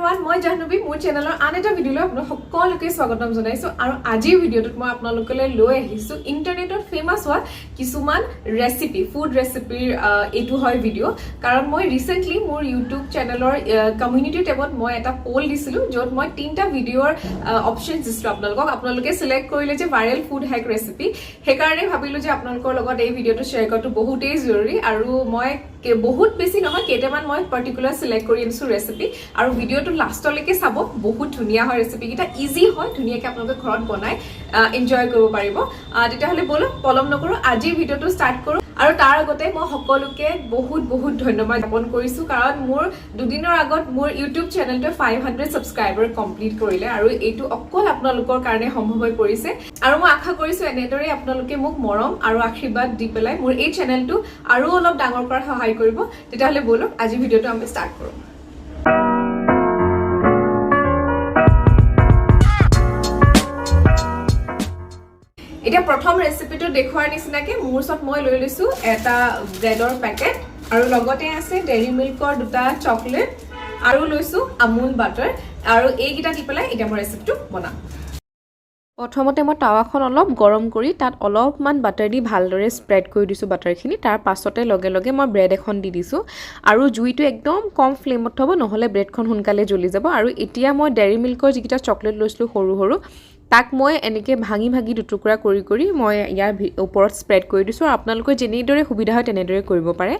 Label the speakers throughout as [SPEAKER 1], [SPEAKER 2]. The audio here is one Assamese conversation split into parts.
[SPEAKER 1] everyone, মই জাহ্নবী মোৰ চেনেলৰ আন এটা ভিডিঅলৈ আপোনালোক সকলোকে স্বাগতম জনাইছো আৰু আজিৰ ভিডিঅটোত মই আপোনালোকলৈ লৈ আহিছো ইন্টাৰনেটত ফেমাস হোৱা কিছুমান ৰেচিপি ফুড ৰেচিপিৰ এটো হয় ভিডিঅ কাৰণ মই ৰিসেন্টলি মোৰ ইউটিউব চেনেলৰ কমিউনিটি টেবত মই এটা পোল দিছিলো যত মই তিনটা ভিডিঅৰ অপচনছ দিছিলো আপোনালোকে সিলেক্ট কৰিলে যে ভাইৰেল ফুড হ্যাক ৰেচিপি হেকাৰণে ভাবিলো যে আপোনালোকৰ লগত এই ভিডিঅটো শেয়াৰ কৰাটো বহুতেই জৰুৰী আৰু মই বহুত বেছি নহয় কেইটামান মই পাৰ্টিকুলাৰ সিলেক্ট কৰি আনিছো ৰেচিপি আৰু ভিডিঅটো লাষ্টলৈকে চাব বহুত ধুনিয়া হয় ৰেচিপি কিটা ইজি হয় ধুনিয়াকৈ আপোনালোকে ঘৰত বনাই এনজয় কৰিব পাৰিব তেতিয়া হলে বলো পলম নকৰো আজি ভিডিঅটো ষ্টাৰ্ট কৰো আৰু তাৰ আগতে মই সকলোকে বহুত ধন্যবাদ জ্ঞাপন কৰিছো কাৰণ মোৰ দুদিনৰ আগত মোৰ ইউটিউব চেনেলটো 500 সাবস্ক্ৰাইবাৰ কমপ্লিট কৰিলে আৰু এইটো অকল আপোনালোকৰ কাৰণে সম্ভৱ হৈ পৰিছে আৰু মই আশা কৰিছো এনেদৰে আপোনালোকে মোক মৰম আৰু আশীৰ্বাদ দি পেলাই মোৰ এই চেনেলটো আৰু অলপ ডাঙৰ কৰাৰ সহায় কৰিব তেতিয়া হলে বলো আজি ভিডিঅটো আমি ষ্টাৰ্ট কৰো এটা প্ৰথম ৰেচিপিটো দেখুৱাৰ নিচিনাকে মোৰ সত মই লৈ লৈছো এটা ব্ৰেডৰ পেকেট আৰু লগতে আছে ডেইৰী মিল্কৰ দুটা চকলেট আৰু লৈছো আমুল বাটাৰ আৰু এইগিটা দি পেলাই এটা মই ৰেচিপিটো বনাম প্ৰথমতে মই তাৱাখন অলপ গৰম কৰি তাত অলপমান বাটাৰ দি ভালদৰে স্প্ৰেড কৰি দিছো বাটাৰখিনি তাৰ পাছতে লগে লগে মই ব্ৰেড এখন দি দিছো আৰু জুইটো একদম কম ফ্লেমত থব নহলে ব্ৰেডখন সোনকালে জ্বলি যাব আৰু এতিয়া মই ডেইৰী মিল্কৰ যিকিটা চকলেট লৈছিলো সৰু তাক মই এনেকে ভাঙি দুটুকুৰা কৰি মই ইয়াৰ ওপৰত স্প্ৰেড কৰি দিছো আৰু আপোনালোকে যেনেদৰে সুবিধা হয় তেনেদৰে কৰিব পাৰে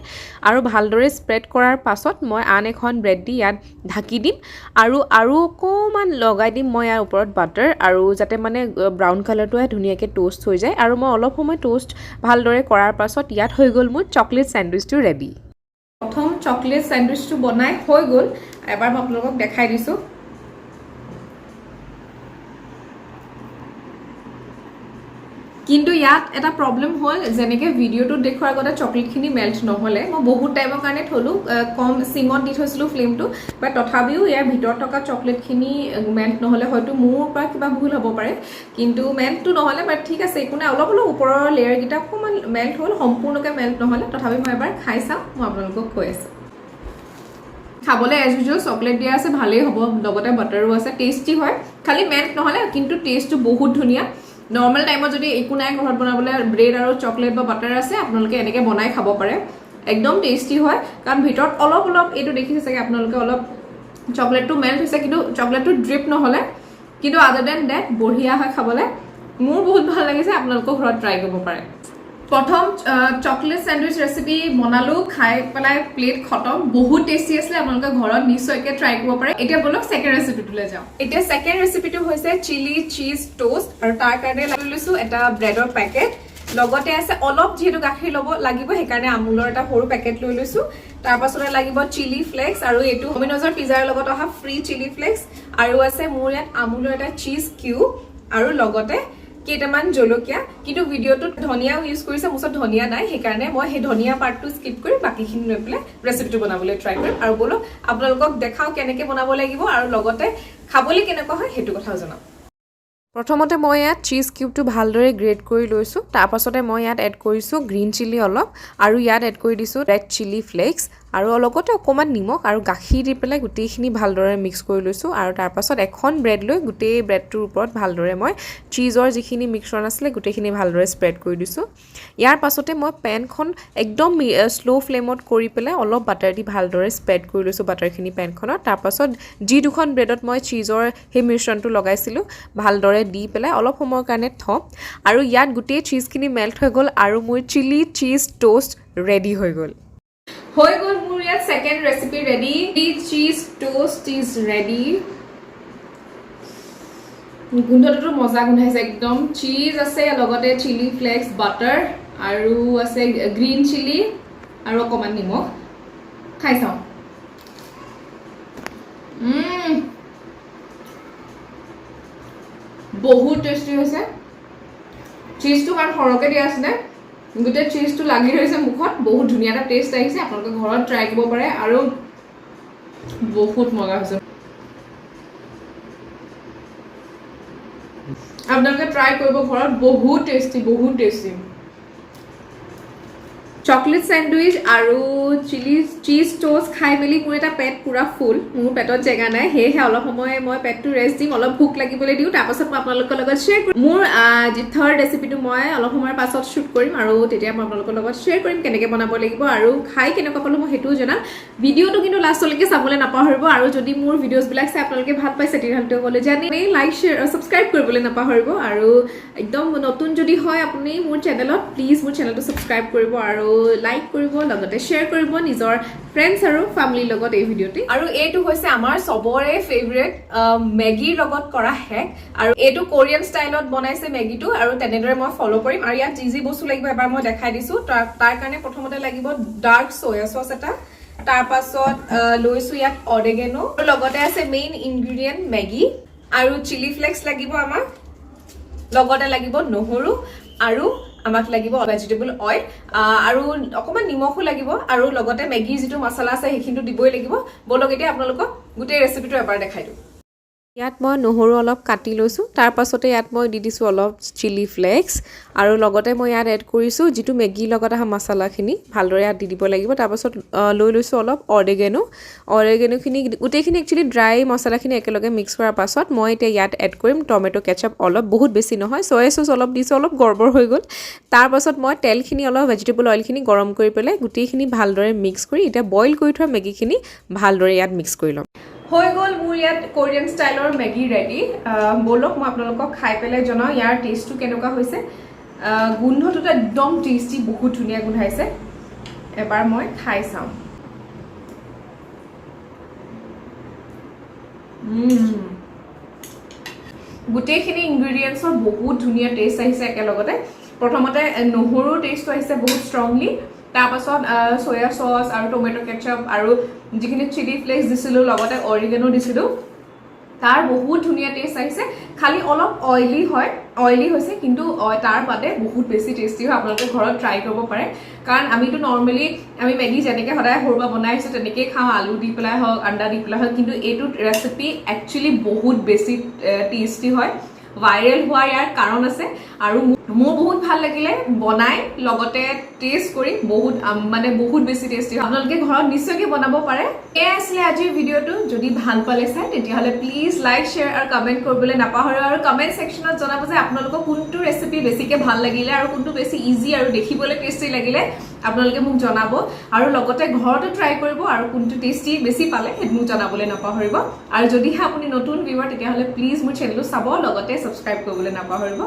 [SPEAKER 1] আৰু ভালদৰে স্প্ৰেড কৰাৰ পাছত মই আন এখন ব্ৰেড দি ইয়াত ঢাকি দিম আৰু অকমান লগাই দিম মই ইয়াৰ ওপৰত বাটাৰ আৰু যাতে মানে ব্ৰাউন কালাৰটো ধুনিয়াকৈ টোষ্ট হৈ যায় আৰু মই অলপ সময় টোষ্ট ভালদৰে কৰাৰ পাছত ইয়াত হৈ গ'ল মোৰ চকলেট স্যান্ডউইচটো ৰেডি প্ৰথম চকলেট স্যান্ডউইচটো বনাই হৈ গ'ল এবাৰ মই আপোনালোকক দেখাই দিছো কিন্তু ইয়াত এটা প্ৰবলেম হ'ল যেনেকৈ ভিডিঅটো দেখুৱাৰ আগতে চকলেটখিনি মেল্ট নহলে মই বহুত টাইমৰ কাৰণে থলো কম সিমত দি থৈছিলো ফ্লেমটো বাট তথাপিও ইয়াৰ ভিতৰত থকা চকলেটখিনি মেল্ট নহলে হয়তো মোৰ পৰা কিবা ভুল হ'ব পাৰে কিন্তু মেল্টটো নহলে বাট ঠিক আছে একো নাই অলপ ওপৰৰ লেয়াৰ গিটা অকমান মেল্ট হ'ল সম্পূৰ্ণকৈ মেল্ট নহলে তথাপি মই এবাৰ খাই চাম মই আপোনালোকক কৈ আছো খাবলৈ এজ ইউজুৱেল চকলেট দিয়া আছে ভালেই হ'ব লগতে বাটাৰো আছে টেষ্টি হয় খালি মেল্ট নহলে কিন্তু টেষ্টটো বহুত ধুনিয়া নৰ্মাল টাইমত যদি একো নাই ঘৰত বনাবলৈ ব্ৰেড আৰু চকলেট বা বাটাৰ আছে আপোনালোকে এনেকৈ বনাই খাব পাৰে একদম টেষ্টি হয় কাৰণ ভিতৰত অলপ এইটো দেখিছে চাগে আপোনালোকে অলপ চকলেটটো মেল্ট হৈছে কিন্তু চকলেটটো ড্ৰিপ নহলে কিন্তু আদাৰ দেন ডেট বঢ়িয়া হয় খাবলৈ মোৰ বহুত ভাল লাগিছে আপোনালোকে ঘৰত ট্ৰাই কৰিব পাৰে প্ৰথম চকলেট স্যান্ডউইচ ৰেচিপি বনালো খাই পেলাই প্লেট খতম বহুত টেষ্টি আছিল আপোনালোকে ঘৰত নিশ্চয়কৈ ট্ৰাই কৰিব পাৰে এতিয়া বলক সেকেন্ড ৰেচিপিটোলৈ যাওঁ এতিয়া সেকেন্ড ৰেচিপিটো হৈছে চিলি চিজ টোষ্ট আৰু তাৰ কাৰণে লৈছো এটা ব্ৰেডৰ পেকেট লগতে আছে অলপ যেহেতু গাখীৰ লব লাগিব সেইকাৰণে আমুলৰ এটা সৰু পেকেট লৈ লৈছো তাৰ পাছতে লাগিব চিলি ফ্লেক্স আৰু এইটো ডমিন'জৰ পিজাৰ লগত অহা ফ্ৰী চিলি ফ্লেক্স আৰু আছে মোৰ ইয়াত আমুলৰ এটা চিজ কিউব আৰু লগতে কেইটামান জলকীয়া কিন্তু ভিডিঅটোত ধনিয়াও ইউজ কৰিছে মোৰ ওচৰত ধনিয়া নাই সেইকাৰণে মই সেই ধনিয়া পাৰ্টটো স্কিপ কৰি বাকিখিনি লৈ পেলাই ৰেচিপিটো বনাবলৈ ট্ৰাই কৰিম আৰু বলো আপোনালোকক দেখাও কেনেকৈ বনাব লাগিব আৰু লগতে খাবলৈ কেনেকুৱা হয় সেইটো কথাও জনাম প্ৰথমতে মই ইয়াত চিজ কিউবটো ভালদৰে গ্ৰেট কৰি লৈছো তাৰ পাছতে মই ইয়াত এড কৰিছো গ্ৰীন চিলি অলপ আৰু ইয়াত এড কৰি দিছো ৰেড চিলি ফ্লেক্স আৰু লগতে অকমান নিমখ আৰু গাখীৰ দি পেলাই গুটেইখিনি ভালদৰে মিক্স কৰি লৈছো আৰু তাৰ পাছত এখন ব্ৰেড লৈ গুটেই ব্ৰেডটোৰ ওপৰত ভালদৰে মই চিজৰ যিখিনি মিশ্ৰণ আছিল গুটেইখিনি ভালদৰে স্প্ৰেড কৰি দিছো ইয়াৰ পাছতে মই পেনখন একদম স্লো ফ্লেমত কৰি পেলাই অলপ বাটাৰ দি ভালদৰে স্প্ৰেড কৰি লৈছো বাটাৰখিনি পেনখনত তাৰ পাছত যি দুখন ব্ৰেডত মই চিজৰ সেই মিশ্ৰণটো লগাইছিলো ভালদৰে দি পেলাই অলপ সময়ৰ কাৰণে থম আৰু ইয়াত গুটেই চিজখিনি মেল্ট হৈ গ'ল আৰু মোৰ চিলি চিজ টোষ্ট ৰেডি হৈ গ'ল মোৰ ইয়াত second recipe ready cheese toast is ready গুন্ধটো মজা গুন্ধাইছে একদম চিজ আছে লগতে চিলি ফ্লেক্স বাটাৰ আৰু আছে গ্ৰীন চিলি আৰু অকমান নিমখ খাই চাওঁ বহুত টেষ্টি হৈছে চিজটো কাৰণ সৰহকৈ দিয়া আছিলে গোটেই চিজটো লাগি ধৰিছে মুখত বহুত ধুনীয়া এটা টেষ্ট আহিছে আপোনালোকে ঘৰত ট্ৰাই কৰিব পাৰে আৰু বহুত মজা হৈছে আপোনালোকে ট্ৰাই কৰিব ঘৰত বহুত টেষ্টি চকলেট স্যান্ডউইচ আৰু চিজ টোষ্ট খাই মেলি মোৰ এটা পেট পুৰা ফুল মোৰ পেটত জেগা নাই সেয়েহে অলপ সময় মই পেটটো ৰেষ্ট দিম অলপ ভোক লাগিবলৈ দিওঁ তাৰপাছত মই আপোনালোকৰ লগত শ্বেয়াৰ কৰিম মোৰ যি থাৰ্ড ৰেচিপিটো মই অলপ সময়ৰ পাছত শ্বুট কৰিম আৰু তেতিয়া মই আপোনালোকৰ লগত শ্বেয়াৰ কৰিম কেনেকৈ বনাব লাগিব আৰু খাই কেনেকুৱা পালোঁ মই সেইটোও জনাম ভিডিঅ'টো কিন্তু লাষ্টলৈকে চাবলৈ নাপাহৰিব আৰু যদি মোৰ ভিডিঅ'ছবিলাক চাই আপোনালোকে ভাল পাইছে তেতিয়াহ'লে ক'লে জানি লাইক শ্বেয়াৰ ছাবস্ক্ৰাইব কৰিবলৈ নাপাহৰিব আৰু একদম নতুন যদি হয় আপুনি মোৰ চেনেলত প্লিজ মোৰ চেনেলটো ছাবস্ক্ৰাইব কৰিব আৰু লাইক কৰিব লগতে শ্বেয়াৰ কৰিব নিজৰ ফ্ৰেণ্ডছ আৰু ফেমিলিৰ লগত এই ভিডিঅ'টি আৰু এইটো হৈছে আমাৰ সবৰে ফেভৰেট মেগীৰ লগত কৰা হেক আৰু এইটো কোৰিয়ান ষ্টাইলত বনাইছে মেগীটো আৰু তেনেদৰে মই ফলো কৰিম আৰু ইয়াত যি বস্তু লাগিব এবাৰ মই দেখাই দিছো তাৰ কাৰণে প্ৰথমতে লাগিব ডাৰ্ক সয়া সচ এটা তাৰ পাছত লৈছো ইয়াত অৰেগেনো লগতে আছে মেইন ইনগ্ৰেডিয়েন্ট মেগী আৰু চিলি ফ্লেক্স লাগিব আমাক লগতে লাগিব নহৰু আৰু আমাক লাগিব ভেজিটেবল অইল আৰু অকমান নিমখো লাগিব আৰু লগতে মেগীৰ যিটো মছলা আছে সেইখিনিটো দিবই লাগিব বলক এতিয়া আপোনালোকক গোটেই ৰেচিপিটো এবাৰ দেখাই দিওঁ ইয়াত মই নহৰু অলপ কাটি লৈছোঁ তাৰ পাছতে ইয়াত মই দি দিছোঁ অলপ চিলি ফ্লেক্স আৰু লগতে মই ইয়াত এড কৰিছোঁ যিটো মেগীৰ লগত অহা মছলাখিনি ভালদৰে ইয়াত দি দিব লাগিব তাৰপাছত লৈ লৈছোঁ অলপ অৰেগেনোখিনি গোটেইখিনি একচুৱেলি ড্ৰাই মছলাখিনি একেলগে মিক্স কৰাৰ পাছত মই এতিয়া ইয়াত এড কৰিম টমেটো কেচাপ অলপ বহুত বেছি নহয় চয়া চচ অলপ দিছোঁ অলপ গড়বড় হৈ গ'ল তাৰ পাছত মই তেলখিনি অলপ ভেজিটেবল অইলখিনি গৰম কৰি পেলাই গোটেইখিনি ভালদৰে মিক্স কৰি এতিয়া বইল কৰি থোৱা মেগীখিনি ভালদৰে ইয়াত মিক্স কৰি ল'ম হৈ গ'ল মোৰ ইয়াত কোৰিয়ান ষ্টাইলৰ মেগী ৰেডি বলক মই আপোনালোকক খাই পেলাই জনাওঁ ইয়াৰ টেষ্টটো কেনেকুৱা হৈছে গোন্ধটোতো একদম টেষ্টি বহুত ধুনীয়া গোন্ধাইছে এবাৰ মই খাই চাওঁ গোটেইখিনি ইনগ্ৰেডিয়েণ্টছৰ বহুত ধুনীয়া টেষ্ট আহিছে একেলগতে প্ৰথমতে নহৰুৰ টেষ্টটো আহিছে বহুত ষ্ট্ৰংলি তাৰপাছত সয়া সচ আৰু টমেটো কেচাপ আৰু যিখিনি চিলি ফ্লেক্স দিছিলোঁ লগতে অৰিগেনো দিছিলোঁ তাৰ বহুত ধুনীয়া টেষ্ট আহিছে খালি অলপ অইলি হৈছে কিন্তু তাৰ বাদে বহুত বেছি টেষ্টি হয় আপোনালোকে ঘৰত ট্ৰাই কৰিব পাৰে কাৰণ আমিতো নৰ্মেলি আমি মেগী যেনেকৈ সদায় সৰুবা বনাই আহিছোঁ তেনেকেই খাওঁ আলু দি পেলাই হওক আণ্ডা দি পেলাই হওক কিন্তু এইটো ৰেচিপি একচুৱেলি বহুত বেছি টেষ্টি হয় ভাইৰেল হোৱাৰ ইয়াৰ কাৰণ আছে আৰু মোৰ বহুত ভাল লাগিলে বনাই লগতে টেষ্ট কৰি বহুত বেছি টেষ্টি হয় আপোনালোকে ঘৰত নিশ্চয়কৈ বনাব পাৰে এয়া আছিলে আজিৰ ভিডিঅ'টো যদি ভাল পালে চাই তেতিয়াহ'লে প্লিজ লাইক শ্বেয়াৰ আৰু কমেণ্ট কৰিবলৈ নাপাহৰিব আৰু কমেণ্ট ছেকশ্যনত জনাব যে আপোনালোকক কোনটো ৰেচিপি বেছিকৈ ভাল লাগিলে আৰু কোনটো বেছি ইজি আৰু দেখিবলৈ টেষ্টি লাগিলে আপোনালোকে মোক জনাব আৰু লগতে ঘৰতো ট্ৰাই কৰিব আৰু কোনটো টেষ্টি বেছি পালে সেইটো মোক জনাবলৈ নাপাহৰিব আৰু যদিহে আপুনি নতুন ভিউৱাৰ তেতিয়াহ'লে প্লিজ মোৰ চেনেলটো চাব লগতে ছাবস্ক্ৰাইব কৰিবলৈ নাপাহৰিব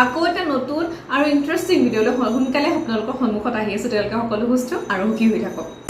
[SPEAKER 1] আকৌ এটা নতুন আৰু ইণ্টাৰেষ্টিং ভিডিঅ'লৈ সোনকালে আপোনালোকৰ সন্মুখত আহি আছোঁ তেওঁলোকে সকলো সুস্থ আৰু সুখী হৈ থাকক